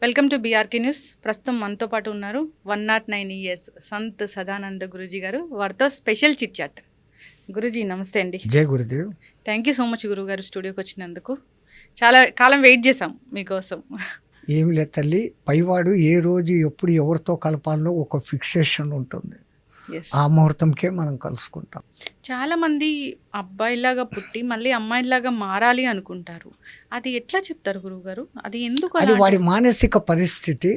Welcome to BRK news. ప్రస్తుతం మనతో పాటు ఉన్నారు 109 ఇయర్స్ సంత్ సదానంద గురూజీ గారు. వారితో స్పెషల్ చిట్ చాట్. గురూజీ నమస్తే అండి. జై Gurudev. Thank you so much గురువు గారు స్టూడియోకి వచ్చినందుకు. చాలా కాలం వెయిట్ చేసాం మీకోసం. ఏమి లేదు తల్లి, పైవాడు ఏ రోజు ఎప్పుడు ఎవరితో కలపాలనో ఒక ఫిక్సేషన్ ఉంటుంది. ఆ ముహూర్తంకే మనం కలుసుకుంటాం. చాలా మంది అబ్బాయిలాగా పుట్టి మళ్ళీ అమ్మాయిలాగా మారాలి అనుకుంటారు. అది ఎట్లా చెప్తారు గురువు గారు? అది ఎందుకు? అది వాడి మానసిక పరిస్థితి.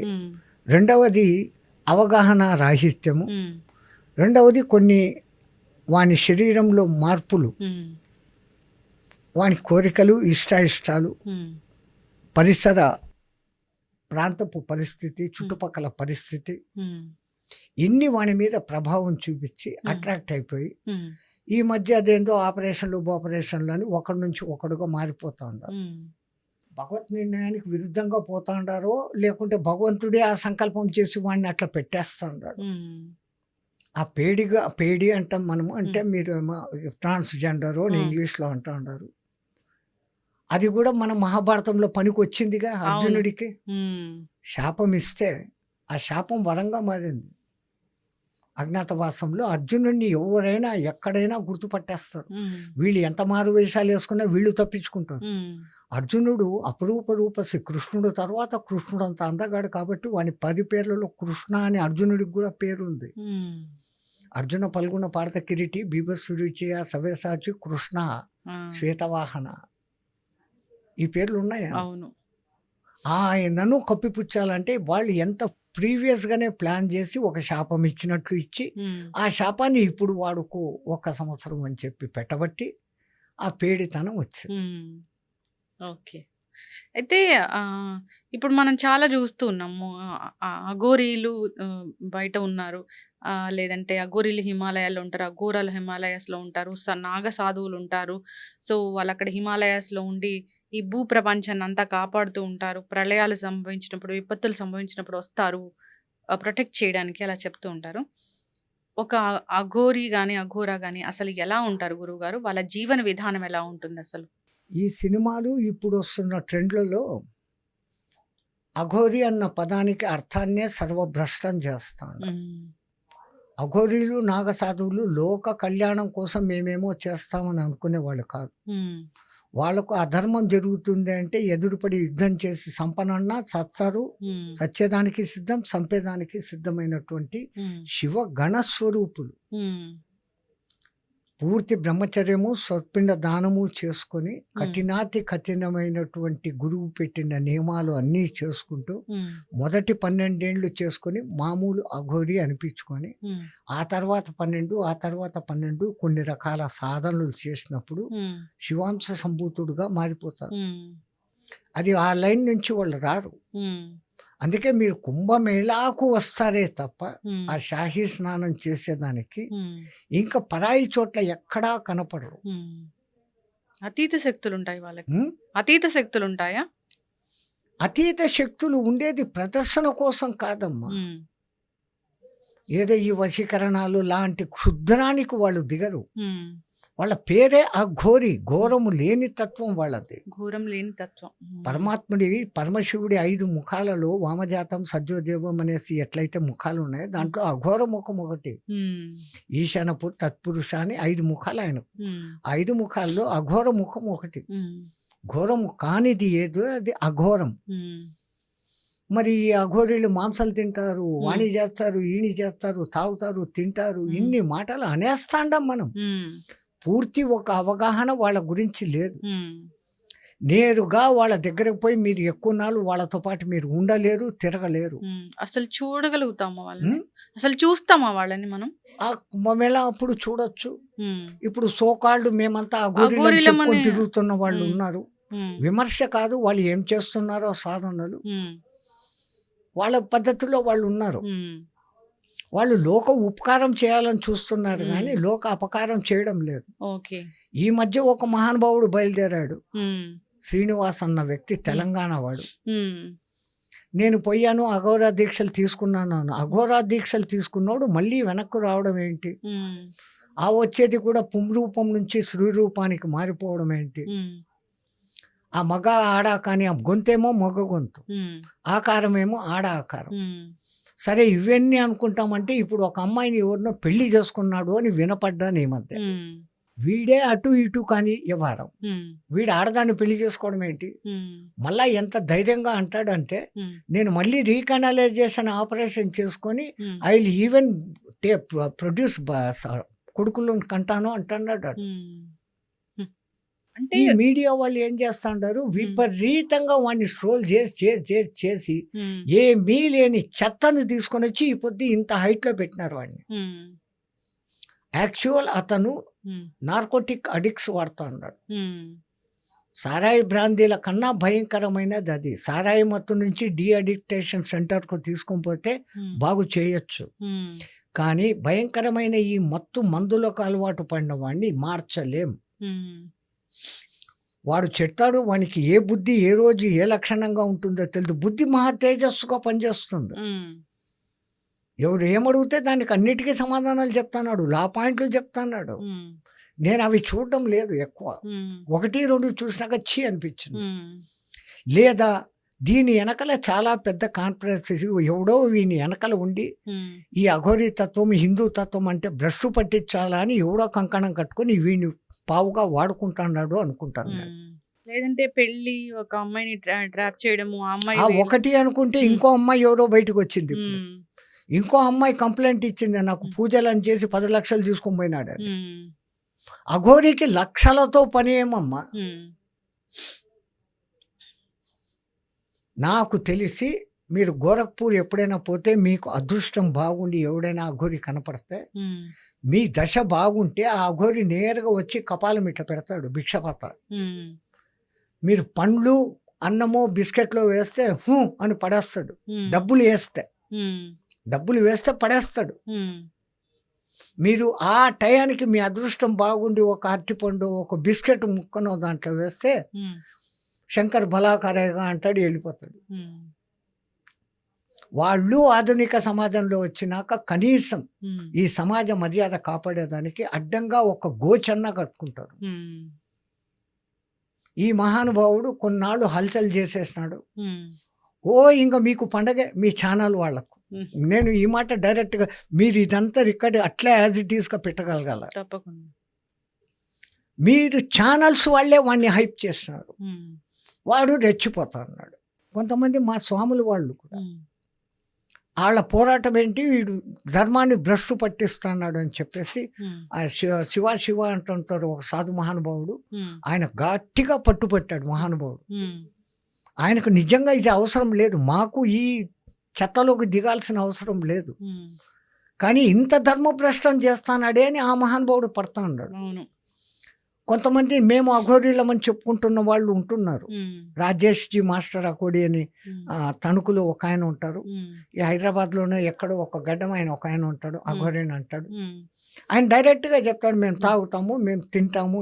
రెండవది అవగాహన రాహిత్యము. రెండవది కొన్ని వాని శరీరంలో మార్పులు, వాని కోరికలు, ఇష్టాయిష్టాలు, పరిసర ప్రాంతపు పరిస్థితి, చుట్టుపక్కల పరిస్థితి, ఇన్ని వాని మీద ప్రభావం చూపించి అట్రాక్ట్ అయిపోయి ఈ మధ్య అదేందో ఆపరేషన్లు అని ఒకడి నుంచి ఒకడుగా మారిపోతా ఉన్నారు. భగవత్ నిర్ణయానికి విరుద్ధంగా పోతా ఉండారో లేకుంటే భగవంతుడే ఆ సంకల్పం చేసి వాడిని అట్లా పెట్టేస్తా ఉన్నాడు. ఆ పేడి అంటాం మనము, అంటే మీరు ట్రాన్స్జెండరు అని ఇంగ్లీష్లో అంటూ ఉన్నారు. అది కూడా మన మహాభారతంలో పనికి వచ్చిందిగా. అర్జునుడికి శాపం ఇస్తే ఆ శాపం వరంగా మారింది. అజ్ఞాతవాసంలో అర్జునుడిని ఎవరైనా ఎక్కడైనా గుర్తుపట్టేస్తారు. వీళ్ళు ఎంత మారు వేషాలు వేసుకున్నా వీళ్ళు తప్పించుకుంటారు. అర్జునుడు అపరూప రూపసి, కృష్ణుడు తర్వాత కృష్ణుడు అంత అందగాడు కాబట్టి వాని 10 పేర్లలో కృష్ణ అని అర్జునుడికి కూడా పేరుంది. అర్జున పల్గొన పార్థ కిరీటి బీభత్సురుచియ సవ్యసాచి కృష్ణ శ్వేతవాహన, ఈ పేర్లు ఉన్నాయా? ఆయనను కప్పిపుచ్చాలంటే వాళ్ళు ఎంత ప్రీవియస్గానే ప్లాన్ చేసి ఒక శాపం ఇచ్చినట్లు ఇచ్చి ఆ శాపాన్ని ఇప్పుడు వాడుకో 1 సంవత్సరం అని చెప్పి పెట్టబట్టి ఆ పేడితనం వచ్చింది. ఓకే. అయితే ఇప్పుడు మనం చాలా చూస్తూ ఉన్నాము. అఘోరీలు బయట ఉన్నారు, లేదంటే అఘోరీలు హిమాలయాల్లో ఉంటారు, అఘోరాలు హిమాలయాస్లో ఉంటారు, నాగ సాధువులు ఉంటారు. సో వాళ్ళు అక్కడ హిమాలయాస్లో ఉండి ఈ భూ ప్రపంచాన్ని అంతా కాపాడుతూ ఉంటారు. ప్రళయాలు సంభవించినప్పుడు, విపత్తులు సంభవించినప్పుడు వస్తారు ప్రొటెక్ట్ చేయడానికి, అలా చెప్తూ ఉంటారు. ఒక అఘోరి కానీ అఘోరా కానీ అసలు ఎలా ఉంటారు గురువుగారు? వాళ్ళ జీవన విధానం ఎలా ఉంటుంది అసలు? ఈ సినిమాలు ఇప్పుడు వస్తున్న ట్రెండ్లలో అఘోరి అన్న పదానికి అర్థాన్నే సర్వభ్రష్టం చేస్తాను. అఘోరీలు నాగసాధువులు లోక కళ్యాణం కోసం మేమేమో చేస్తామని అనుకునేవాళ్ళు కాదు. వాళ్ళకు అధర్మం జరుగుతుంది అంటే ఎదురుపడి యుద్ధం చేసి సంపనన్నా సత్తారు. సత్యదానికి సిద్ధం, సంపేదానికి సిద్ధమైనటువంటి శివ గణస్వరూపులు. పూర్తి బ్రహ్మచర్యము, స్వపిండ దానము చేసుకొని కఠినాతి కఠినమైనటువంటి గురువు పెట్టిన నియమాలు అన్నీ చేసుకుంటూ మొదటి 12 ఏళ్ళు చేసుకొని మామూలు అఘోరి అనిపించుకొని ఆ తర్వాత 12 కొన్ని రకాల సాధనలు చేసినప్పుడు శివాంశ సంభూతుడుగా మారిపోతారు. అది ఆ లైన్ నుంచి వాళ్ళు రారు. అందుకే మీరు కుంభమేళాకు వస్తారే తప్ప ఆ షాహీ స్నానం చేసేదానికి ఇంకా పరాయి చోట్ల ఎక్కడా కనపడరు. అతీత శక్తులు ఉంటాయి వాళ్ళకి. అతీత శక్తులు ఉంటాయా? అతీత శక్తులు ఉండేది ప్రదర్శన కోసం కాదమ్మా. ఏదో ఈ వశీకరణాలు లాంటి క్షుద్రానికి వాళ్ళు దిగరు. వాళ్ళ పేరే అఘోరి, ఘోరము లేని తత్వం వాళ్ళది. ఘోరం లేని తత్వం. పరమాత్ముడి పరమశివుడి 5 ముఖాలలో వామజాతం సజ్జోదేవం అనేసి ఎట్లయితే ముఖాలు ఉన్నాయో దాంట్లో అఘోర ముఖం ఒకటి. ఈశానపుర్ తత్పురుష అని 5 ముఖాలు ఆయనకు. 5 ముఖాల్లో అఘోర ముఖం ఒకటి. ఘోరము కానిది ఏదో అది అఘోరం. మరి ఈ అఘోరీలు మాంసాలు తింటారు, వాణి చేస్తారు, ఈణి చేస్తారు, తాగుతారు, తింటారు, ఇన్ని మాటలు అనేస్తాండం మనం. పూర్తి ఒక అవగాహన వాళ్ళ గురించి లేదు. నేరుగా వాళ్ళ దగ్గరకు పోయి మీరు ఎక్కువ నాళ్ళు వాళ్ళతో పాటు మీరు ఉండలేరు, తిరగలేరు. అసలు చూడగలుగుతామా వాళ్ళని? అసలు చూస్తామా వాళ్ళని మనం? ఆ కుంభమేళా అప్పుడు చూడొచ్చు. ఇప్పుడు సోకాళ్ళు మేమంతా అఘోరీలు చెప్పుకొని తిరుగుతున్న వాళ్ళు ఉన్నారు. విమర్శ కాదు, వాళ్ళు ఏం చేస్తున్నారో సాధనలు వాళ్ళ పద్ధతిలో వాళ్ళు ఉన్నారు. వాళ్ళు లోక ఉపకారం చేయాలని చూస్తున్నారు కానీ లోక అపకారం చేయడం లేదు. ఈ మధ్య ఒక మహానుభావుడు బయలుదేరాడు, శ్రీనివాస్ అన్న వ్యక్తి, తెలంగాణ వాడు. నేను పోయాను, అఘోరా దీక్షలు తీసుకున్నాను. అఘోరా దీక్షలు తీసుకున్నాడు మళ్ళీ వెనక్కు రావడం ఏంటి? ఆ వచ్చేది కూడా పుంరూపం నుంచి శ్రీ రూపానికి మారిపోవడం ఏంటి? ఆ మగ ఆడ కానీ ఆ గొంతేమో మగ గొంతు, హ్మ్. ఆకారమేమో ఆడ ఆకారం. హ్మ్. సరే ఇవన్నీ అనుకుంటామంటే ఇప్పుడు ఒక అమ్మాయిని ఎవరినో పెళ్లి చేసుకున్నాడు అని వినపడ్డాను ఈ మధ్య. హ్మ్. వీడే అటు ఇటు కానీ వ్యవహారం. హ్మ్. వీడు ఆడదాన్ని పెళ్లి చేసుకోవడం ఏంటి? హ్మ్. మళ్ళా ఎంత ధైర్యంగా అంటాడంటే, హ్మ్. నేను మళ్ళీ రీకనలైజేషన్ ఆపరేషన్ చేసుకొని హ్మ్. ఐ విల్ ఈవెన్ ప్రొడ్యూస్ కొడుకులను కంటాను అంటున్నాడు ఆడు. హ్మ్. హ్మ్. అంటే ఈ మీడియా వాళ్ళు ఏం చేస్తాండారు, హ్మ్. విపరీతంగా వాడిని ట్రోల్ చేసి హ్మ్. ఏమీ లేని చెత్తను తీసుకొనొచ్చి ఈ పొద్దు ఇంత హైట్‌లో పెట్టినారు వాడిని. హ్మ్. యాక్చువల్ అతను హ్మ్. నార్కోటిక్ అడిక్ట్స్ వాడుతా ఉన్నాడు. హ్మ్. సారాయి బ్రాందీల కన్నా భయంకరమైనది అది. సారాయి మత్తు నుంచి డీ అడిక్టేషన్ సెంటర్‌కు తీసుకొని పోతే హ్మ్. బాగు చేయొచ్చు. హ్మ్. కానీ భయంకరమైన ఈ మత్తు మందులకు అలవాటు పడిన వాడిని మార్చలేం. హ్మ్. వాడు చెప్తాడు, వానికి ఏ బుద్ధి ఏ రోజు ఏ లక్షణంగా ఉంటుందో తెలీదు. బుద్ధి మహా తేజస్సుగా పనిచేస్తుంది. హ్మ్. ఎవరు ఏమడిగితే దానికి అన్నిటికీ సమాధానాలు చెప్తున్నాడు. లా పాయింట్లు చెప్తున్నాడు. హ్మ్. నేను అవి చూడడం లేదు ఎక్కువ. హ్మ్. 1, 2 చూసినాక ఛీ అనిపించింది. హ్మ్. లేదా దీని వెనకాల చాలా పెద్ద కాన్స్పిరసీ ఎవడో వీని వెనకాల ఉండి హ్మ్. ఈ అఘోరీ తత్వం, హిందూ తత్వం అంటే భ్రష్టు పట్టించాలా అని ఎవడో కంకణం కట్టుకొని వీడిని పావుగా వాడుకుంటున్నాడు అనుకుంటాను నేను. హ్మ్. లేదంటే పెళ్లి ఒక అమ్మాయిని ట్రాప్ చేయడము, ఆ అమ్మాయి ఆ వేరే ఒకటి అనుకుంటే హ్మ్. ఇంకో అమ్మాయి ఎవరో బయటకు వచ్చింది ఇప్పుడు. హ్మ్. ఇంకో అమ్మాయి కంప్లైంట్ ఇచ్చింది, నాకు హ్మ్. పూజలని చేసి 10 లక్షలు తీసుకొని పోయినాడని. హ్మ్. అఘోరికి లక్షలతో పని ఏమమ్మా? హ్మ్. నాకు తెలిసి మీరు గోరఖ్పూర్ ఎప్పుడైనా పోతే మీకు అదృష్టం బాగుండి ఎవడైనా అఘోరి కనపడితే హ్మ్. మీ దశ బాగుంటే ఆ అఘోరి నేరుగా వచ్చి కపాలం ఇట్లా పెడతాడు భిక్షపాత్ర. హ్మ్. మీరు పండ్లు, అన్నమో, బిస్కెట్లో వేస్తే హూ అని పడేస్తాడు. హ్మ్. డబ్బులు వేస్తే. హ్మ్. డబ్బులు వేస్తే పడేస్తాడు. హ్మ్. మీరు ఆ టయానికి మీ అదృష్టం బాగుండి ఒక అరటిపండు, ఒక బిస్కెట్ ముక్కనో దాంట్లో వేస్తే హ్మ్. శంకర్ భలాకరేగా అంటాడు, వెళ్ళిపోతాడు. హ్మ్. వాళ్ళు ఆధునిక సమాజంలో వచ్చినాక కనీసం హ్మ్. ఈ సమాజ మర్యాద కాపాడేదానికి అడ్డంగా ఒక గోచన్న కట్టుకుంటారు. హ్మ్. ఈ మహానుభావుడు కొన్నాళ్ళు హల్చల్ చేసేసినాడు. హ్మ్. ఇంక మీకు పండగే మీ ఛానల్ వాళ్ళకు. హ్మ్. నేను ఈ మాట డైరెక్ట్‌గా మీరు ఇదంతా రికార్డ్ అట్లే యాజ్ ఇట్ ఈస్‌గా పెట్టగలగాల. తప్పకుండా. మీరు ఛానల్స్ వాళ్ళే వాడిని హైప్ చేస్తున్నారు. హ్మ్. వాడు రెచ్చిపోతా ఉన్నాడు. కొంతమంది మా స్వాములు వాళ్ళు కూడా. హ్మ్. ఆళ్ళ పోరాటం ఏంటి, వీడు ధర్మాన్ని భ్రష్టు పట్టిస్తున్నాడు అని చెప్పేసి హ్మ్. ఆ శివ అంటుంటారు ఒక సాధు మహానుభావుడు. హ్మ్. ఆయన గట్టిగా పట్టుపట్టాడు మహానుభావుడు. హ్మ్. ఆయనకు నిజంగా ఇది అవసరం లేదు. మాకు ఈ చెత్తలోకి దిగాల్సిన అవసరం లేదు. హ్మ్. కానీ ఇంత ధర్మభ్రష్టం చేస్తానాడే అని ఆ మహానుభావుడు పడతా ఉన్నాడు. అవును. కొంతమంది మేము అఘోరీలమని చెప్పుకుంటున్న వాళ్ళు ఉంటున్నారు. హ్మ్. రాజేష్‌జీ మాస్టర్ అకోడి అని హ్మ్. తణుకులో ఒకాయన ఉంటారు. హ్మ్. ఈ హైదరాబాద్‌లోనే ఎక్కడో ఒక గడ్డం ఆయన ఒకాయన ఉంటాడు. హ్మ్. అఘోరీని అంటాడు. హ్మ్. ఆయన డైరెక్ట్‌గా చెప్తాడు, మేము హ్మ్. తాగుతాము, మేము తింటాము.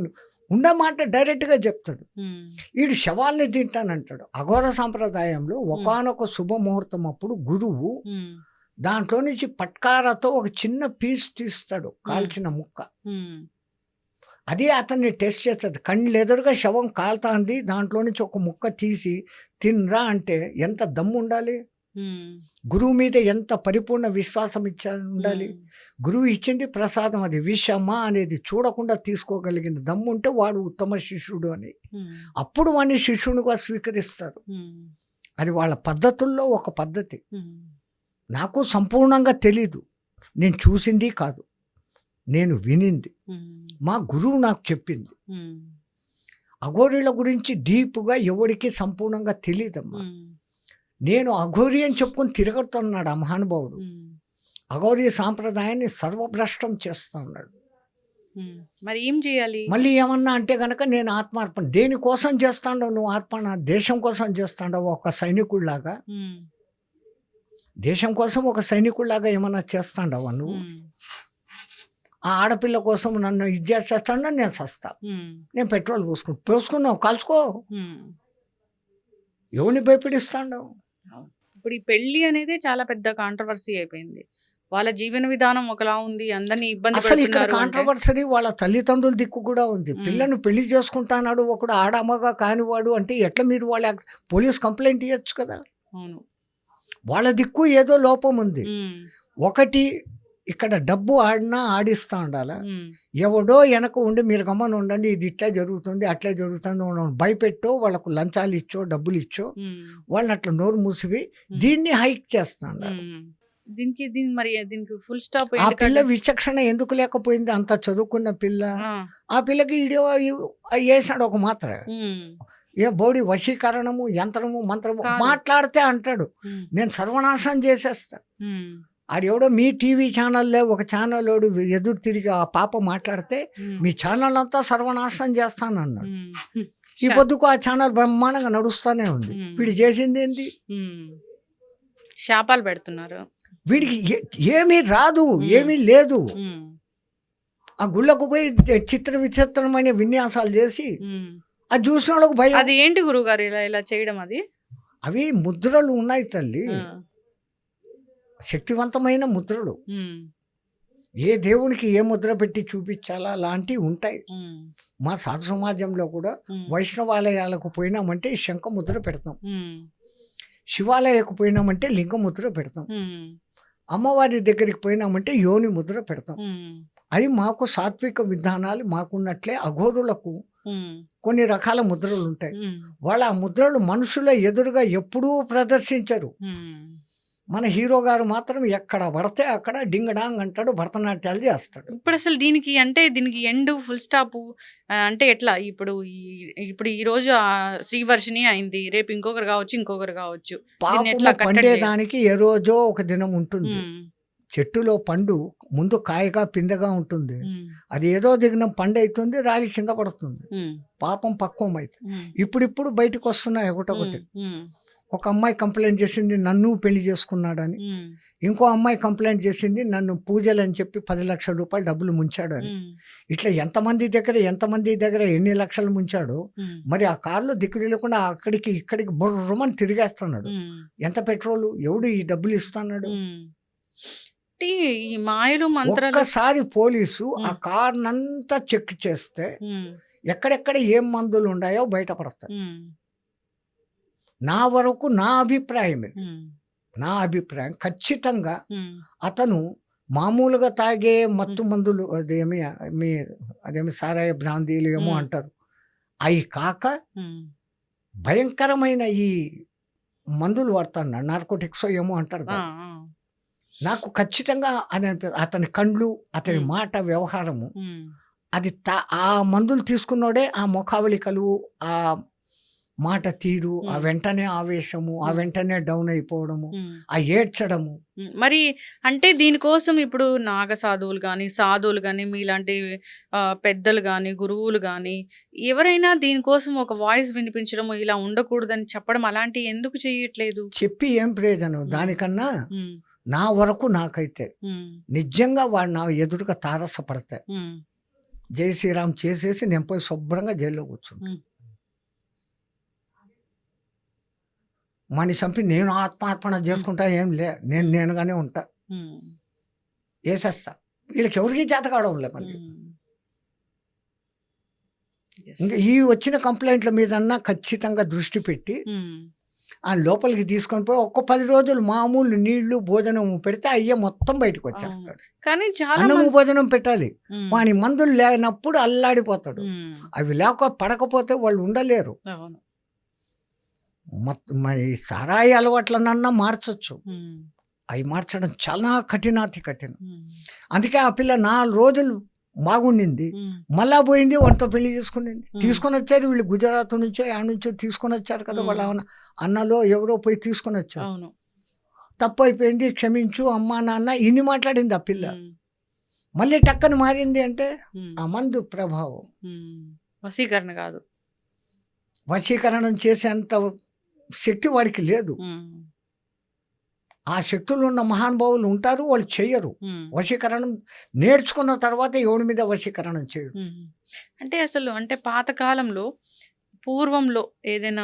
ఉన్న మాట డైరెక్ట్‌గా చెప్తాడు. హ్మ్. ఈడు శవాల్ని తింటానంటాడు. అఘోర సాంప్రదాయంలో హ్మ్. ఒకానొక శుభముహూర్తం అప్పుడు గురువు హ్మ్. దాంట్లో నుంచి పట్కారాతో ఒక చిన్న పీస్ తీస్తాడు, హ్మ్. కాల్చిన ముక్క. హ్మ్. అది అతన్ని టెస్ట్ చేస్తది. కళ్ళెదురుగా శవం కాలుతాంది. దాంట్లో నుంచి ఒక ముక్క తీసి తినరా అంటే ఎంత దమ్ముండాలి? హ్మ్. గురువు మీద ఎంత పరిపూర్ణ విశ్వాసం ఉండాలి? హ్మ్. గురువు ఇచ్చింది ప్రసాదం, అది విషమా అనేది చూడకుండా తీసుకోగలిగిన దమ్ముంటే వాడు ఉత్తమ శిష్యుడు అని. హ్మ్. అప్పుడు వాడిని శిష్యునిగా స్వీకరిస్తారు. హ్మ్. అది వాళ్ళ పద్ధతుల్లో ఒక పద్ధతి. హ్మ్. నాకు సంపూర్ణంగా తెలీదు. నేను చూసింది కాదు. నేను వినింది. హ్మ్. మా గురువు నాకు చెప్పింది. హ్మ్. అఘోరీల గురించి డీప్‌గా ఎవడికి సంపూర్ణంగా తెలీదమ్మా. హ్మ్. నేను అఘోరి అని చెప్పుకొని తిరగతున్నాడు ఆ మహానుభావుడు. హ్మ్. అఘోరీ సాంప్రదాయాన్ని సర్వభ్రష్టం చేస్తా ఉన్నాడు. హ్మ్. మరి ఏం చేయాలి? మళ్ళీ ఏమన్నా అంటే గనక నేను ఆత్మార్పణ. దేనికోసం చేస్తాండవు నువ్వు అర్పణ? దేశం కోసం చేస్తాండవా ఒక సైనికుడిలాగా? హ్మ్. దేశం కోసం ఒక సైనికుడిలాగా ఏమన్నా చేస్తాండవా నువ్వు? హ్మ్. ఆ ఆడపిల్ల కోసం నన్ను ఇది చేసేస్తాండా, నేను సస్తా. హ్మ్. నేను పెట్రోల్ పోసుకున్నావు కాల్చుకో. హ్మ్. ఎవడిని భయపెడిస్తాండవు? అవును. ఇప్పుడు ఈ పెళ్లి అనేదే చాలా పెద్ద కాంట్రోవర్సీ అయిపోయింది. వాళ్ళ జీవన విధానం ఒకలా ఉంది. అందరిని ఇబ్బంది అసలు ఇక్కడ పెడుతున్నారు అంటే కాంట్రవర్సరీ వాళ్ళ తల్లిదండ్రుల దిక్కు కూడా ఉంది. హ్మ్. పిల్లని పెళ్లి చేసుకుంటాన్నాడు ఒకడు ఆడమ్మగా కానివాడు అంటే ఎట్లా మీరు వాళ్ళ పోలీస్ కంప్లైంట్ ఇవ్వచ్చు కదా. అవును. వాళ్ళ దిక్కు ఏదో లోపం ఉంది. హ్మ్. ఒకటి ఇక్కడ డబ్బు ఆడినా ఆడిస్తా ఉండాలా. హ్మ్. ఎవడో వెనక ఉండి మీరు గమ్మన ఉండండి, ఇది ఇట్లా జరుగుతుంది అట్లా జరుగుతుంది భయపెట్టో వాళ్ళకు లంచాలు ఇచ్చో డబ్బులు ఇచ్చో హ్మ్. వాళ్ళని అట్లా నోరు మూసివి హ్మ్. దీన్ని హైక్ చేస్తాడు. హ్మ్. దీనికి ఫుల్ స్టాప్ ఆ ఏంటి పిల్ల కట్ట విచక్షణ ఎందుకు లేకపోయింది? అంత చదువుకున్న పిల్ల. ఆ! ఆ పిల్లకి ఈడో వేసాడు ఒక మాత్ర. హ్మ్. ఏ బోడి వశీకరణము యంత్రము మంత్రము కాదు. మాట్లాడితే అంటాడు హ్మ్. నేను సర్వనాశనం చేసేస్తా. హ్మ్. ఆడెవడో మీ టీవీ ఛానల్లో ఒక ఛానలోడు ఎదురు తిరిగి ఆ పాప మాట్లాడితే హ్మ్. మీ ఛానల్ అంతా సర్వనాశనం చేస్తానన్నాడు. హ్మ్. ఈ షా పొద్దుకు ఆ ఛానల్ బ్రహ్మాండంగా నడుస్తూనే ఉంది. హ్మ్. వీడు చేసింది ఏంది? హ్మ్. శాపాలు పెడుతున్నారు. వీడికి ఏమీ రాదు, హ్మ్. ఏమీ లేదు. హ్మ్. ఆ గుళ్ళకు పోయి చిత్ర విచిత్రమైన విన్యాసాలు చేసి హ్మ్. అది చూసిన వాళ్ళకు భయం. అది ఏంటి గురువుగారు ఇలా చేయడం అది? అవి ముద్రలు ఉన్నాయి తల్లి, ఆ! శక్తివంతమైన ముద్రలు. హ్మ్. ఏ దేవునికి ఏ ముద్ర పెట్టి చూపించాలా అలాంటివి ఉంటాయి. హ్మ్. మా సాధు సమాజంలో కూడా హ్మ్. వైష్ణవాలయాలకు పోయినామంటే శంఖ ముద్ర పెడతాం, హ్మ్. శివాలయకు పోయినామంటే లింగ ముద్ర పెడతాం, హ్మ్. అమ్మవారి దగ్గరికి పోయినామంటే యోని ముద్ర పెడతాం. హ్మ్. అవి మాకు సాత్విక విధానాలు మాకున్నట్లే అఘోరులకు హ్మ్. కొన్ని రకాల ముద్రలు ఉంటాయి. హ్మ్. వాళ్ళ ఆ ముద్రలు మనుషుల ఎదురుగా ఎప్పుడూ ప్రదర్శించరు. హ్మ్. మన హీరో గారు మాత్రం ఎక్కడ పడితే అక్కడ డింగ్ డాంగ్ అంటాడు, భరతనాట్యాలు చేస్తాడు. ఇప్పుడసలు దీనికి ఎండ్ ఫుల్ స్టాపు అంటే ఎట్లా? ఇప్పుడు ఈరోజు శ్రీవర్షిణి అయింది. రేపు ఇంకొకరు గావచ్చు, ఇంకొకరు గావచ్చు. దీన్ని పాపము ఎట్లా కట్టడి చేయాలి? పండేదానికి ఏ రోజో ఒక దినం ఉంటుంది. హ్మ్. చెట్టులో పండు ముందు కాయగా పిందెగా ఉంటుంది. హ్మ్. అది ఏదో దినం పండు అవుతుంది, రాలి కింద పడుతుంది. హ్మ్. పాపం పక్వం అవుతుంది. హ్మ్. ఇప్పుడిప్పుడు బయటకు వస్తున్నాయి హ్మ్. ఒకటొకటి. హ్మ్. ఒక అమ్మాయి కంప్లైంట్ చేసింది నన్ను పెళ్లి చేసుకున్నాడని. హ్మ్. ఇంకో అమ్మాయి కంప్లైంట్ చేసింది నన్ను పూజలు అని చెప్పి 10 లక్షల రూపాయలు డబ్బులు ముంచాడు అని. హ్మ్. ఇట్లా ఎంతమంది దగ్గర ఎన్ని లక్షలు ముంచాడో హ్మ్. మరి ఆ కారులో దిక్కు తెలియకుండా అక్కడికి ఇక్కడికి బుర్రమని తిరిగేస్తున్నాడు. హ్మ్. ఎంత పెట్రోలు ఎవడు ఈ డబ్బులు ఇస్తున్నాడు? హ్మ్. అంటే ఈ మాయలు, మంత్రాలు ఒక్కసారి పోలీసు ఆ హ్మ్. కార్నంతా చెక్ చేస్తే హ్మ్. ఎక్కడెక్కడ ఏం మందులు ఉన్నాయో బయటపడతాయి. హ్మ్. నా వరకు నా అభిప్రాయం ఇది. హ్మ్. నా అభిప్రాయం ఖచ్చితంగా హ్మ్. అతను మామూలుగా తాగే హ్మ్. మత్తు మందులు మీ అదేమి సారాయ బ్రాందీలు ఏమో హ్మ్. అంటారు. అయి కాక హ్మ్. భయంకరమైన ఈ మందులు వాడుతున్నాడు. నార్కోటిక్సో ఏమో అంటారు ఆ! దాన్ని. ఆ! నాకు ఖచ్చితంగా అని అతని కళ్ళు, అతని హ్మ్. మాట, వ్యవహారము హ్మ్. అది ఆ మందులు తీసుకున్నోడే ఆ ముఖావళికలు, ఆ మాట తీరు, ఆ హ్మ్. వెంటనే ఆవేశము, ఆ హ్మ్. వెంటనే డౌన్ అయిపోవడము, హ్మ్. ఆ ఏడ్చడము. మరి అంటే దీనికోసం ఇప్పుడు నాగ సాధువులు గాని, సాధువులు గాని, మీలాంటి పెద్దలు గాని, గురువులు గాని ఎవరైనా దీనికోసం ఒక వాయిస్ వినిపించడము, ఇలా ఉండకూడదని చెప్పడం అలాంటియి ఎందుకు చేయట్లేదు? చెప్పి ఏం ప్రయోజనం? హ్మ్. దానికన్నా హ్మ్. నా వరకు నాకైతే హ్మ్. నిజంగా వాడు నా ఎదురుగా తారసపడతాయి. హ్మ్. జై శ్రీరామ్ చేసేసి నేను పోయి శుభ్రంగా జైల్లో కూర్చుంటా. హ్మ్. వాడిని చంపి నేను ఆత్మార్పణ హ్మ్. చేసుకుంటా ఏం లే. నేను హ్మ్. నేనుగానే ఉంటా. హ్మ్. ఏసేస్తా. వీళ్ళకి ఎవరికీ చేత కావడంలే మళ్ళీ. హ్మ్. యెస్. ఇంకా ఈ వచ్చిన కంప్లైంట్ల మీదన్నా ఖచ్చితంగా దృష్టి పెట్టి హ్మ్. ఆ లోపలికి తీసుకొని పోయి ఒక్క 10 రోజులు మామూలు నీళ్లు, భోజనము పెడితే అయ్యే మొత్తం బయటకు అవును. వచ్చేస్తాడు. కానీ చాలా అన్నము, మంది భోజనం పెట్టాలి. హ్మ్. వాని మందులు లేనప్పుడు అల్లాడిపోతాడు. హ్మ్. అవి పడకపోతే వాళ్ళు ఉండలేరు. అవును. మరి సారాయి అలవాట్లనన్నా మార్చొచ్చు. హ్మ్. అవి మార్చడం చాలా కఠినాతి కఠినం. హ్మ్. అందుకే ఆ పిల్ల 4 రోజులు బాగుండింది. హ్మ్. మళ్ళా పోయింది వానితో పెళ్లి చేసుకునింది. హ్మ్. తీసుకొనొచ్చారు వీళ్ళు గుజరాత్ నుంచో యాడ నుంచో తీసుకొనొచ్చారు కదా! వాళ్ళ హ్మ్. అన్నలో ఎవరో పోయి తీసుకొనొచ్చారు. అవును. తప్పయిపోయింది క్షమించు అమ్మా, నాన్న ఇన్ని మాట్లాడింది ఆ పిల్ల. హ్మ్. మళ్ళీ టక్కన మారింది అంటే హ్మ్. ఆ మందు ప్రభావం. హ్మ్. వశీకరణ గాదు. వశీకరణం చేసేంత శక్తి వాడికి లేదు. హ్మ్. ఆ శక్తులున్న మహానుభావులు ఉంటారు. వాళ్ళు చెయ్యరు. హ్మ్. వశీకరణం నేర్చుకున్న తర్వాత ఎవడి మీద వశీకరణం చేయడు. హ్మ్. అంటే పాత కాలంలో పూర్వంలో ఏదైనా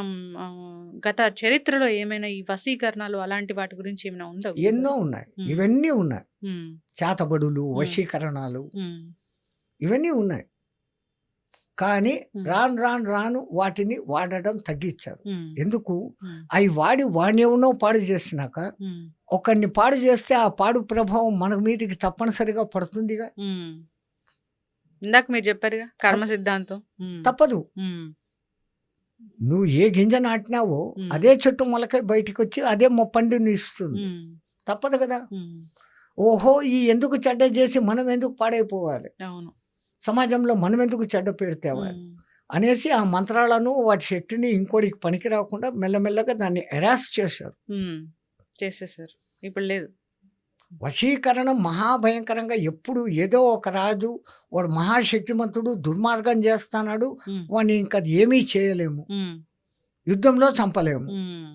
గత చరిత్రలో ఏమైనా ఈ వశీకరణాలు అలాంటి వాటి గురించి ఏమైనా ఉందా గురుగారు? ఎన్నో ఉన్నాయి. హ్మ్. ఇవన్నీ ఉన్నాయి. హ్మ్. చేతబడులు, హ్మ్. వశీకరణాలు హ్మ్. ఇవన్నీ ఉన్నాయి. కానీ హ్మ్. రాను వాటిని వాడడం తగ్గించారు. హ్మ్. ఎందుకు? హ్మ్. అవి వాడి వాడినెవనో పాడు చేసినాక హ్మ్. ఒకడిని పాడు చేస్తే ఆ పాడు ప్రభావం మన మీదకి తప్పనిసరిగా పడుతుందిగా. హ్మ్. ఇందాక మీరు చెప్పారుగా కర్మ తప్ సిద్ధాంతం. హ్మ్. తప్పదు. హ్మ్. నువ్వు ఏ గింజ నాటినావో హ్మ్. అదే చెట్టు మొలకై బయటికొచ్చి అదే పండుని ఇస్తుంది. హ్మ్. తప్పదు కదా! హ్మ్. ఓహో! ఈ ఎందుకు చెడ్డ చేసి మనం ఎందుకు పాడైపోవాలి? అవును. సమాజంలో మనం ఎందుకు చెడ్డ పేరు తేవాలి? హ్మ్. అనేసి ఆ మంత్రాలను వాటి శక్తిని ఇంకోడికి పనికి రాకుండా మెల్లమెల్లగా దాన్ని ఎరాస్ చేశారు. హ్మ్. చేసేసారు. ఇప్పుడు లేదు. వశీకరణం మహాభయంకరంగా ఎప్పుడు ఏదో ఒక రాజు వాడు మహాశక్తిమంతుడు దుర్మార్గం చేస్తానాడు. హ్మ్. వాడిని ఇంక ఏమీ చేయలేము. హ్మ్. యుద్ధంలో చంపలేము. హ్మ్.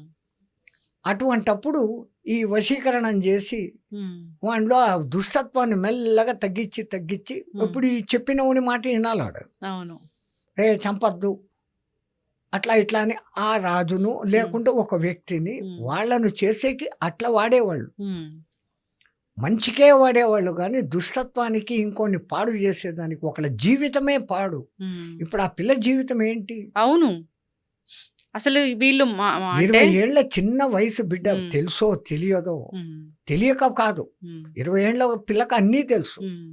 అటువంటప్పుడు ఈ వశీకరణం చేసి హ్మ్. వానిలో ఆ దుష్టత్వాన్ని మెల్లగా తగ్గించి హ్మ్. ఇప్పుడు ఈ చెప్పినవని మాట వినాలాడు. అవును. రే చంపొద్దు అట్లా ఇట్లా అని ఆ రాజును హ్మ్. లేకుంటే ఒక వ్యక్తిని హ్మ్. వాళ్ళను చేసేకి అట్లా వాడేవాళ్ళు. హ్మ్. మంచికే వాడేవాళ్ళు గానీ దుష్టత్వానికి ఇంకోడిని పాడు చేసేదానికి ఒకళ్ళ జీవితమే పాడు. హ్మ్. ఇప్పుడు ఆ పిల్ల జీవితం ఏంటి? అవును. అసలు వీళ్ళు అంటే 20 ఏళ్ల చిన్న వయసు బిడ్డ హ్మ్. తెలుసో తెలియదో హ్మ్. తెలియక కాదు. హ్మ్. 20 ఏళ్ల పిల్లకి అన్నీ తెలుసు. హ్మ్.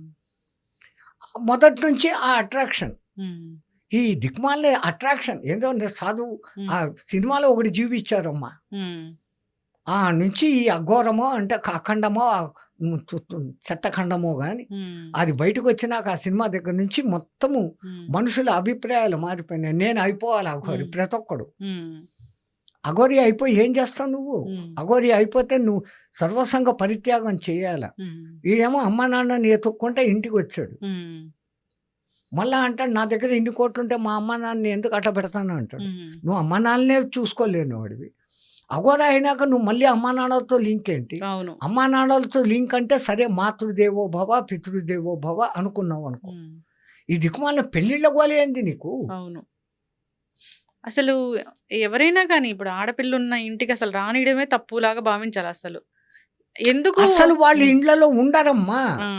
మొదటి నుంచి ఆ అట్రాక్షన్. హ్మ్. ఈ దిక్మాలిన అట్రాక్షన్ ఏందో చదువు హ్మ్. ఆ సినిమాలో ఒకటి చూపించారమ్మా. హ్మ్. ఆ నుంచి ఈ అఘోరమో అంటే అఖండమో చెత్తఖండమో గాని హ్మ్. అది బయటకొచ్చినాక ఆ సినిమా దగ్గర నుంచి మొత్తము హ్మ్. మనుషుల అభిప్రాయాలు మారిపోయినాయి. నేను అయిపోవాలి అఘోరి హ్మ్. ప్రతి ఒక్కడు. హ్మ్. అఘోరి అయిపోయి ఏం చేస్తావు నువ్వు? హ్మ్. అఘోరి అయిపోతే నువ్వు సర్వసంగ పరిత్యాగం చేయాల. హ్మ్. ఈడేమో అమ్మా నాన్నని ఎతుక్కుంటే ఇంటికొచ్చాడు. హ్మ్. మళ్ళా అంటాడు నా దగ్గర ఇన్ని కోట్లుంటే మా అమ్మా నాన్నని ఎందుకు అట్లా పెడతాను అంటాడు. హ్మ్. నువ్వు అమ్మా నాన్ననే చూసుకోలేనివాడివి. అఘోర అయినాక నువ్వు మళ్ళీ అమ్మా నాన్నలతో లింక్ ఏంటి? అవును. అమ్మా నాన్నలతో లింక్ అంటే సరే మాతృదేవో భవ, పితృదేవో భవ అనుకున్నావు అనుకో. హ్మ్. ఈ దిక్కుమాలిన పెళ్ళిళ్ళ గోల ఏంది నీకు? అవును. అసలు ఎవరైనా గాని ఇప్పుడు ఆడపిల్లున్న ఇంటికి అసలు రానియడమే తప్పులాగా భావించాలసలు. ఎందుకు అస్సలు వాళ్ళు హ్మ్. ఇండ్లలో ఉండరమ్మా. ఆ!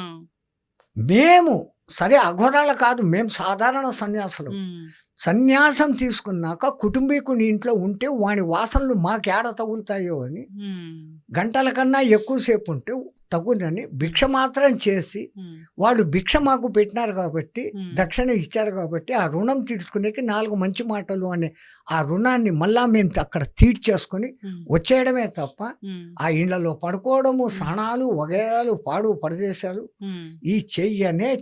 మేము సరే అఘోరాలు కాదు. మేము సాధారణ సన్యాసులం. హ్మ్. సన్యాసం తీసుకున్నాక కుటుంబీకుని ఇంట్లో ఉంటే వాని వాసనలు మాకేడ తగులుతాయో అని హ్మ్. గంటల కన్నా ఎక్కువ సేపు ఉంటే తగునని హ్మ్. భిక్ష మాత్రం చేసి హ్మ్. వాళ్ళు భిక్ష మాకు పెట్టినారు కాబట్టి హ్మ్. దక్షిణ ఇచ్చారు కాబట్టి ఆ రుణం తీర్చుకునేకి 4 మంచి మాటలు అనే ఆ రుణాన్ని మళ్ళా మేము అక్కడ తీర్చేసుకొని హ్మ్. వచ్చేయడమే తప్ప హ్మ్. ఆ ఇండ్లలో పడుకోవడము, హ్మ్. స్నానాలు వగైరాలు పాడు పరదేశాలు హ్మ్. ఈ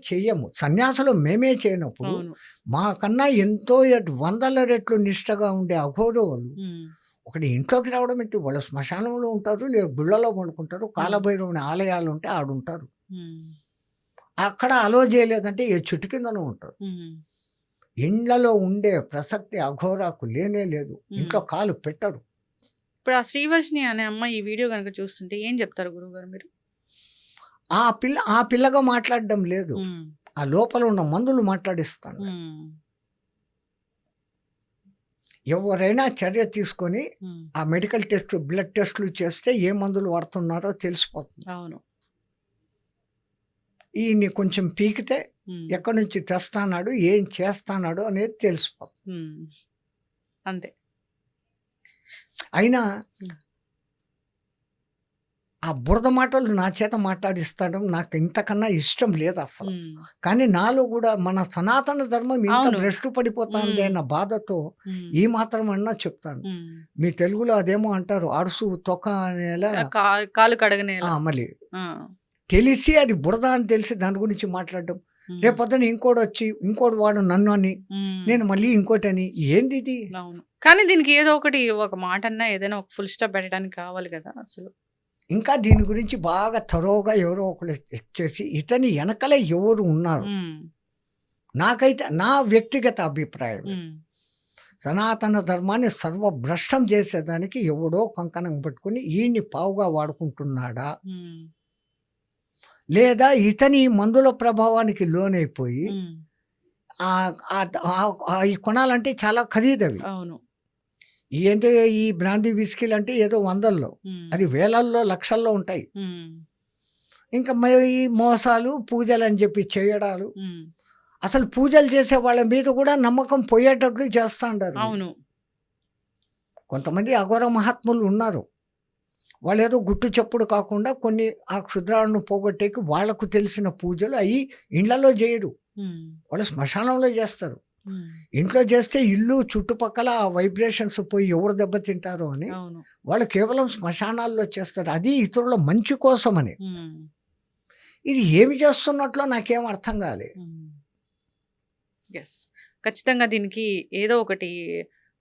చెయ్యము. సన్యాసులు మేమే చేయనప్పుడు అవును. మాకన్నా ఎంతో వందల రెట్లు నిష్టగా ఉండే అఘోరోలు హ్మ్. ఒకటి ఇంట్లోకి రావడం ఏంటి? వాళ్ళు శ్మశానంలో ఉంటారు, లేదా గుళ్ళలో పండుకుంటారు. హ్మ్. కాలభైరవుని ఆలయాలుంటే ఆడుంటారు. హ్మ్. అక్కడ అలో చేయలేదంటే ఏ చెట్టు కిందనో ఉంటారు. హ్మ్. ఇండ్లలో ఉండే ప్రసక్తి అఘోరాకు లేనే లేదు. హ్మ్. ఇంట్లో కాలు పెట్టరు. ఇప్పుడు ఆ శ్రీవర్షిణి అనే అమ్మాయి ఈ వీడియో గనుక చూస్తుంటే ఏం చెప్తారు గురువుగారు మీరు? ఆ పిల్లగా మాట్లాడడం లేదు. హ్మ్. ఆ లోపల ఉన్న మందులు మాట్లాడిస్తాను. హ్మ్. ఎవరైనా చర్య తీసుకొని హ్మ్. ఆ మెడికల్ టెస్ట్, బ్లడ్ టెస్ట్‌లు చేస్తే ఏ మందులు వాడుతున్నారో తెలిసిపోతుంది. అవును. ఈయన్ని కొంచెం పీకితే హ్మ్. ఎక్కడి నుంచి తెస్తాన్నాడు, ఏం చేస్తాన్నాడు అనేది తెలిసిపోతుంది. హ్మ్. అంతే. అయినా హ్మ్. ఆ బురద మాటలు నా చేత మాట్లాడిస్తడం నాకు ఇంతకన్నా ఇష్టం లేదసల. హ్మ్. కానీ నాలో గూడా మన సనాతన ధర్మం ఇంత అవును. భ్రష్టు పడిపోతాందే హ్మ్. అన్న బాధతో హ్మ్. ఈ మాత్రమన్నా చెప్తాను. హ్మ్. మీ తెలుగులో అదేమో అంటారు అడుసు తొక్క అనేలా కాలు కడగనేల. మళ్ళీ ఆ! తెలిసి అది బురద అని తెలిసి దాని గురించి మాట్లాడడం. హ్మ్. రేపొద్దున ఇంకోడొచ్చి ఇంకోడు వాడు నన్ను అని, హ్మ్. నేను మళ్ళీ ఇంకోటని ఏందిది? అవును. కానీ దీనికి ఏదో ఒకటి ఒక మాటన్నా ఏదైనా ఒక ఫుల్ స్టాప్ పెట్టడానికి కావాలి కదా! అసలు. ఇంకా దీని గురించి బాగా థరోగా ఎవరో ఒకళ్ళు చెక్ చేసి ఇతని ఎనకల ఎవరు ఉన్నారు? హ్మ్. నాకైతే నా వ్యక్తిగత అభిప్రాయం ఇది. హ్మ్. సనాతన ధర్మాన్ని సర్వభ్రష్టం చేసేదానికి ఎవడో కంకణం పట్టుకొని ఈయన్ని పావుగా వాడుకుంటున్నాడా? హ్మ్. లేదా ఇతని మందుల ప్రభావానికి లోనైపోయి హ్మ్. ఈ కొనాలంటే చాలా ఖరీదవి. అవును. ఏంటి ఈ బ్రాందీ విస్కీలు అంటే ఏదో వందల్లో, హ్మ్. అది వేలల్లో లక్షల్లో ఉంటాయి. హ్మ్. ఇంకా మరి ఈ మోసాలు పూజలు అని చెప్పి చేయడాలు, హ్మ్. అసలు పూజలు చేసే వాళ్ళ మీద కూడా నమ్మకం పోయేటట్లు చేస్తా ఉంటారు వీళ్ళు. అవును. కొంతమంది అఘోర మహాత్ములు ఉన్నారు. వాళ్ళు ఏదో గుట్టు చప్పుడు కాకుండా కొన్ని ఆ క్షుద్రాలను పోగొట్టేకి వాళ్ళకు తెలిసిన పూజలు అవి ఇళ్లలో చేయరు, హ్మ్. వాళ్ళు శ్మశానంలో చేస్తారు. హ్మ్. ఇంట్లో చేస్తే ఇల్లు చుట్టుపక్కల ఆ వైబ్రేషన్స్ పోయి ఎవరు దెబ్బతింటారో అని అవును. వాళ్ళు కేవలం శ్మశానాల్లో చేస్తారు. అది ఇతరుల మంచి కోసమని. హ్మ్. ఇది ఏమి చేస్తున్నట్లో నాకేం అర్థం కాలే. హ్మ్. యెస్. ఖచ్చితంగా దీనికి ఏదో ఒకటి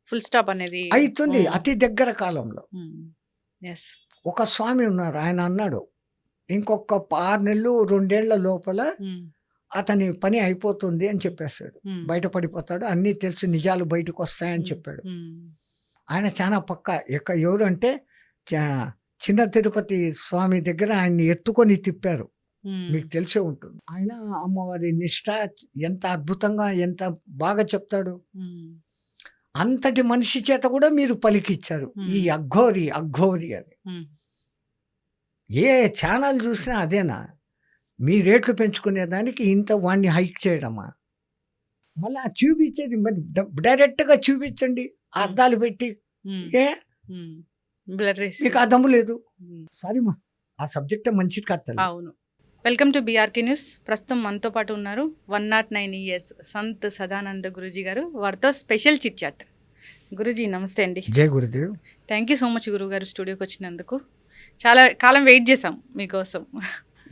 ఫుల్ స్టాప్ అనేది. అయితుంది హ్మ్. అతి దగ్గర కాలంలో. హ్మ్. యెస్. ఒక స్వామి ఉన్నారు, ఆయన అన్నాడు ఇంకొక 6 నెలలు 2 ఏళ్ల లోపల హ్మ్. అతని పని అయిపోతుంది అని చెప్పేశాడు. హ్మ్. బయటపడిపోతాడు, అన్నీ తెలిసి నిజాలు బయటకు వస్తాయని హ్మ్. చెప్పాడు. హ్మ్. ఆయన చాలా పక్కా. ఎవరు అంటే చిన్న తిరుపతి స్వామి దగ్గర ఆయన్ని ఎత్తుకొని తిప్పారు. హ్మ్. మీకు తెలిసే ఉంటుంది. ఆయన అమ్మవారి నిష్ఠ ఎంత అద్భుతంగా, ఎంత బాగా చెప్తాడు. హ్మ్. అంతటి మనిషి చేత కూడా మీరు పలికిచ్చారు ఈ హ్మ్. అఘోరి అఘోరి అని. హ్మ్. ఏ ఛానల్ చూసినా అదేనా? మీ రేట్లు పెంచుకునే దానికి ఇంత వాడిని హైక్ చేయడమా? మళ్ళీ ఆ చూపించేది మరి డైరెక్ట్‌గా చూపించండి. ఆ హ్మ్. అద్దాలు పెట్టి. హ్మ్. ఏ హ్మ్. బ్లర్రేసి. మీకు ఆ దమ్ము లేదు. హ్మ్. సారీమా, ఆ సబ్జెక్టే మంచిది కాదు తల్లి. అవును. Welcome to BRK news. ప్రస్తుతం మనతో పాటు ఉన్నారు 109 ఇయర్స్ సంత్ సదానంద గురూజీ గారు. వారితో స్పెషల్ చిట్ చాట్. గురూజీ నమస్తే అండి. జై Gurudev. Thank you so much గురువుగారు స్టూడియోకి వచ్చినందుకు. చాలా కాలం వెయిట్ చేసాం మీకోసం.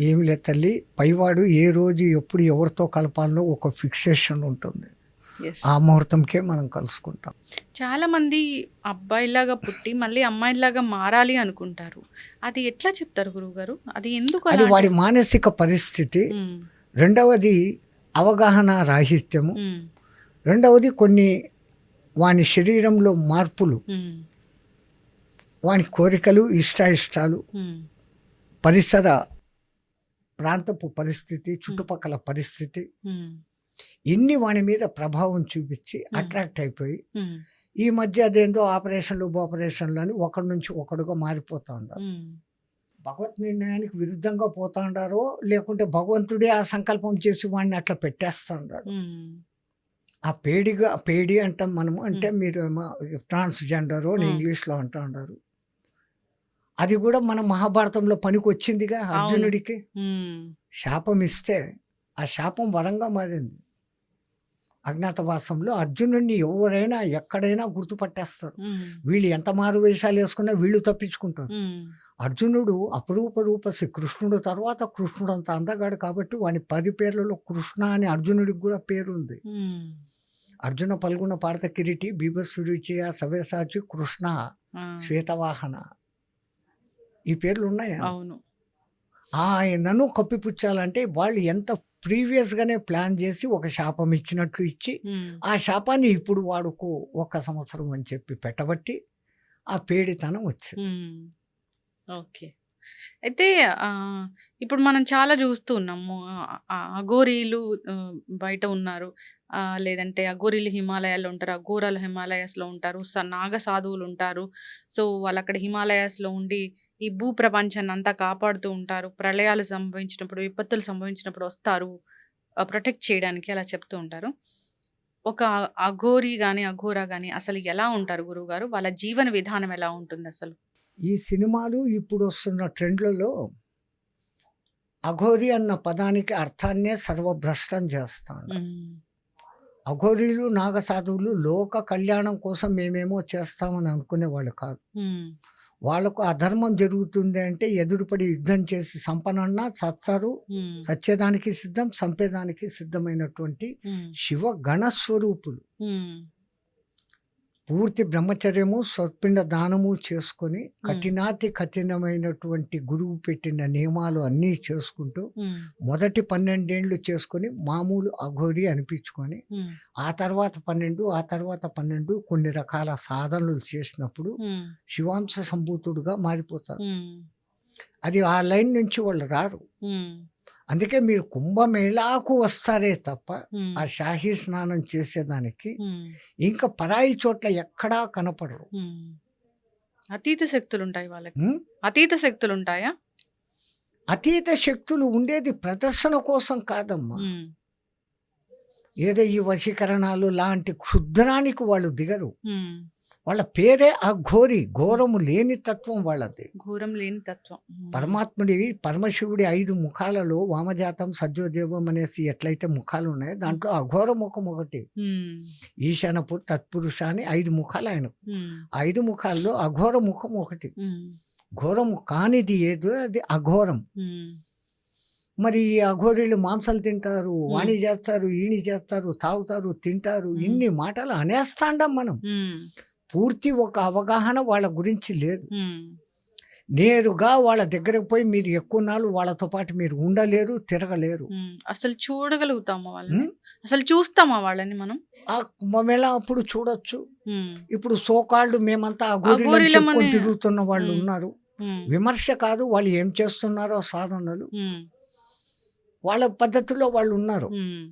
ఏమి లేదు తల్లి, పైవాడు ఏ రోజు ఎప్పుడు ఎవరితో కలపాలో ఒక ఫిక్సేషన్ ఉంటుంది. యెస్. ఆ ముహూర్తంకే మనం కలుసుకుంటాం. చాలామంది అబ్బాయిలాగా పుట్టి మళ్ళీ అమ్మాయిలాగా మారాలి అనుకుంటారు. అది ఎట్లా చెప్తారు గురువుగారు? అది ఎందుకు అది అలా వాడి అంటారు? మానసిక పరిస్థితి. హ్మ్. రెండవది అవగాహన రాహిత్యము. హ్మ్. రెండవది కొన్ని వాని శరీరంలో మార్పులు, హ్మ్. వాని కోరికలు, ఇష్టాయిష్టాలు, హ్మ్. పరిసర ప్రాంతపు పరిస్థితి, చుట్టుపక్కల పరిస్థితి, హ్మ్. ఇన్ని వాని మీద ప్రభావం చూపించి హ్మ్. అట్రాక్ట్ అయిపోయి హ్మ్. ఈ మధ్య అదేందో ఆపరేషన్లు అని ఒకడి నుంచి ఒకడుగా మారిపోతా ఉన్నారు. హ్మ్. భగవత్ నిర్ణయానికి విరుద్ధంగా పోతా ఉండారో, లేకుంటే భగవంతుడే ఆ సంకల్పం చేసి వాడిని అట్లా పెట్టేస్తా ఉన్నాడు. హ్మ్. ఆ పేడి అంటాం మనము. అంటే హ్మ్. మీరు ట్రాన్స్‌జెండరు అని హ్మ్. ఇంగ్లీష్‌లో అంటా ఉండారు. అది కూడా మన మహాభారతంలో పనికొచ్చిందిగా అవును. అర్జునుడికి. హ్మ్. శాపం ఇస్తే ఆ శాపం వరంగా మారింది. అజ్ఞాతవాసంలో అర్జునుడిని ఎవరైనా ఎక్కడైనా గుర్తుపట్టేస్తారు. హ్మ్. వీళ్ళు ఎంత మారు వేషాలు వేసుకున్నా వీళ్ళు తప్పించుకుంటారు. హ్మ్. అర్జునుడు అపరూప రూపసి, కృష్ణుడు తర్వాత కృష్ణుడు అంత అందగాడు కాబట్టి వాని 10 పేర్లలో కృష్ణ అని అర్జునుడికి కూడా పేరుంది. హ్మ్. అర్జున పల్గుణ పార్థ కిరీటి బీభత్సురుచియ సవ్యసాచి కృష్ణ ఆ! శ్వేతవాహన, ఈ పేర్లు ఉన్నాయి. అవును. ఆయనను కప్పిపుచ్చాలంటే వాళ్ళు ఎంత ప్రీవియస్‌గానే ప్లాన్ చేసి ఒక శాపం ఇచ్చినట్లు ఇచ్చి, హ్మ్. ఆ శాపాన్ని ఇప్పుడు వాడుకో 1 సంవత్సరం అని చెప్పి పెట్టబట్టి ఆ పేడితనం వచ్చింది. హ్మ్. ఓకే. అయితే ఇప్పుడు మనం చాలా చూస్తూ ఉన్నాము. అఘోరీలు బయట ఉన్నారు. లేదంటే అఘోరీలు హిమాలయాల్లో ఉంటారు. అఘోరాలు హిమాలయాస్‌లో ఉంటారు. నాగ సాధువులుంటారు. సో, వాళ్ళక్కడ హిమాలయాస్‌లో ఉండి ఈ భూప్రపంచాన్నంతా కాపాడుతూ ఉంటారు. ప్రళయాలు సంభవించినప్పుడు, విపత్తులు సంభవించినప్పుడు వస్తారు. ప్రొటెక్ట్ చేయడానికి అలా చెప్తూ ఉంటారు. ఒక అఘోరి గాని, అఘోరా గాని అసలు ఎలా ఉంటారు గురువుగారు? వాళ్ళ జీవన విధానం ఎలా ఉంటుందసలు? ఈ సినిమాలు ఇప్పుడొస్తున్న ట్రెండ్‌లలో అఘోరి అన్న పదానికి అర్థాన్నే సర్వభ్రష్టం చేస్తా ఉన్నారు. హ్మ్. అఘోరీలు, నాగసాధువులు లోక కళ్యాణం కోసం మేమేమో చేస్తామని అనుకునేవాళ్ళు కాదు. హ్మ్. వాళ్ళకు అధర్మం జరుగుతుంది అంటే ఎదురుపడి యుద్ధం చేసి సంపనన్నా సత్తారు. హ్మ్. సత్యదానికి సిద్ధం, సంపేదానికి సిద్ధమైనటువంటి హ్మ్. శివ గణస్వరూపులు. హ్మ్. పూర్తి బ్రహ్మచర్యము, సత్పిండ దానము చేసుకొని హ్మ్. కఠినాతి కఠినమైనటువంటి గురువు పెట్టిన నియమాలు అన్నీ చేసుకుంటూ హ్మ్. మొదటి 12 ఏండ్లు చేసుకొని మామూలు అఘోరి అనిపించుకొని హ్మ్. ఆ తర్వాత 12, ఆ తర్వాత 12 కొన్ని రకాల సాధనలు చేసినప్పుడు హ్మ్. శివాంశ సంభూతుడుగా మారిపోతారు. హ్మ్. అది ఆ లైన్ నుంచి వాళ్ళు రారు. హ్మ్. అందుకే మీరు కుంభమేళాకు వస్తారే తప్ప హ్మ్. ఆ షాహీ స్నానం చేసేదానికి హ్మ్. ఇంకా పరాయి చోట్ల ఎక్కడా కనపడరు. హ్మ్. అతీత శక్తులుంటాయి వాళ్ళకి. హ్మ్? అతీత శక్తులుంటాయా? అతీత శక్తులు ఉండేది ప్రదర్శన కోసం కాదమ్మా. హ్మ్. ఏదో ఈ వశీకరణాలు లాంటి క్షుద్రానికి వాళ్ళు దిగరు. హ్మ్. వాళ్ళ పేరే అఘోరి. ఘోరము లేని తత్వం వాళ్ళది. ఘోరం లేని తత్వం. హ్మ్. పరమాత్ముడి పరమశివుడి 5 ముఖాలలో వామజాతం, సజ్జోదేవం అనేసి ఎట్లయితే ముఖాలు ఉన్నాయో హ్మ్. దాంట్లో అఘోర ముఖం ఒకటి. హ్మ్. ఈశానపు తత్పురుష అని 5 ముఖాలు ఆయనకు. హ్మ్. 5 ముఖాల్లో అఘోర ముఖం ఒకటి. హ్మ్. ఘోరము కానిది ఏదో అది అఘోరం. హ్మ్. మరి ఈ అఘోరీలు మాంసాలు తింటారు, హ్మ్. వాణి చేస్తారు, ఈణి చేస్తారు, తాగుతారు, తింటారు. హ్మ్. ఇన్ని మాటలు అనేస్తాండం మనం. హ్మ్. పూర్తి ఒక అవగాహన వాళ్ళ గురించి లేదు. హ్మ్. నేరుగా వాళ్ళ దగ్గరకు పోయి మీరు ఎక్కువ నాళ్ళు వాళ్ళతో పాటు మీరు ఉండలేరు, తిరగలేరు. హ్మ్. అసలు చూడగలుగుతామా వాళ్ళని? హ్మ్? అసలు చూస్తామా వాళ్ళని మనం? ఆ కుంభమేళ అప్పుడు చూడొచ్చు. హ్మ్. ఇప్పుడు సోకాల్డ్ మేమంతా అఘోరీలని అఘోరిలమని చెప్పుకొని తిరుగుతున్న వాళ్ళు హ్మ్. ఉన్నారు. హ్మ్. విమర్శ కాదు, వాళ్ళు ఏం చేస్తున్నారో సాధనలు. హ్మ్. వాళ్ళ పద్ధతిలో వాళ్ళు ఉన్నారు. హ్మ్.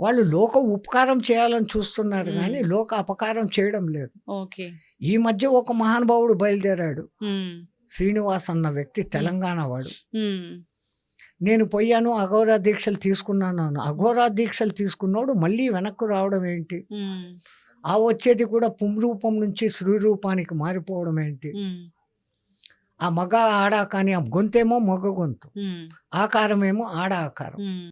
వాళ్ళు లోక ఉపకారం చేయాలని చూస్తున్నారు హ్మ్. గానీ, లోక అపకారం చేయడం లేదు. ఓకే. ఈ మధ్య ఒక మహానుభావుడు బయలుదేరాడు. హ్మ్. శ్రీనివాస్ అన్న వ్యక్తి హ్మ్. తెలంగాణ వాడు. హ్మ్. నేను పోయాను, అఘోరా దీక్షలు తీసుకున్నాను. అఘోరా దీక్షలు తీసుకున్నోడు మళ్ళీ వెనక్కు రావడం ఏంటి? హ్మ్. ఆ వచ్చేది కూడా పుంరూపం నుంచి స్త్రీ రూపానికి మారిపోవడం ఏంటి? హ్మ్. ఆ మగ, ఆడ కానీ ఆ గొంతేమో మగ గొంతు. హ్మ్. ఆకారమేమో ఆడ ఆకారం. హ్మ్.